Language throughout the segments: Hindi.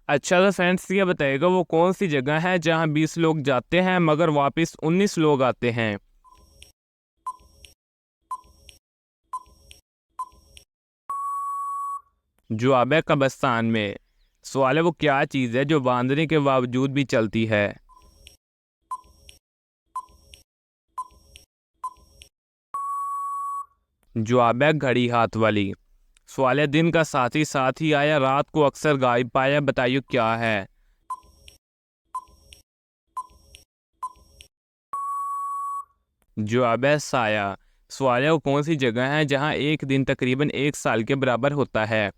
अच्छा तो फ्रेंड्स ये बताइएगा वो कौन सी जगह है जहाँ 20 लोग जाते हैं मगर वापस 19 लोग आते हैं। जवाब है कब्रिस्तान में। सवाल है वो क्या चीज़ है जो बांधने के बावजूद भी चलती है। जवाब है घड़ी हाथ वाली। सवाल है दिन का साथ ही आया रात को अक्सर गायब पाया, बताइए क्या है। जवाब है साया। सवाल है वो कौन सी जगह है जहाँ एक दिन तकरीबन 1 साल के बराबर होता है।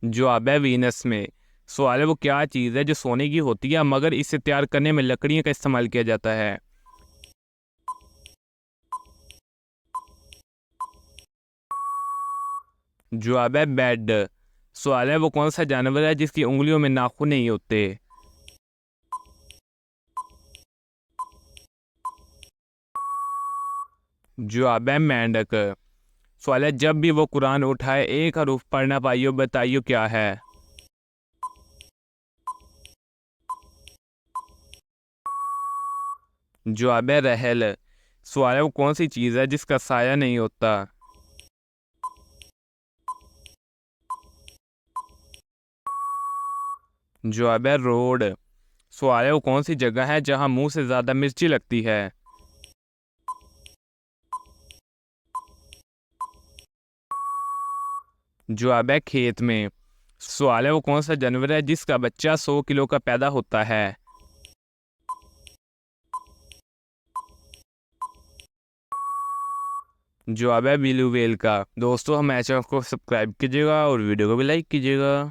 जवाब है वीनस में। सवाल है वो क्या चीज़ है जो सोने की होती है मगर इसे तैयार करने में लकड़ियों का इस्तेमाल किया जाता है। जवाब है बेड। सवाल है वो कौन सा जानवर है जिसकी उंगलियों में नाखून नहीं होते। जवाब है मेंढक। सवाल है जब भी वो कुरान उठाए एक हरूफ पढ़ ना पाइयो, बताइयो क्या है। जवाब है रहल। सवाल है वो कौन सी चीज़ है जिसका साया नहीं होता। जवाब है रोड। सवाल है वो कौन सी जगह है जहाँ मुंह से ज़्यादा मिर्ची लगती है। जवाब है खेत में। सवाल है वो कौन सा जानवर है जिसका बच्चा 100 किलो का पैदा होता है। जवाब है ब्लू व्हेल का। दोस्तों हमारे चैनल को सब्सक्राइब कीजिएगा और वीडियो को भी लाइक कीजिएगा।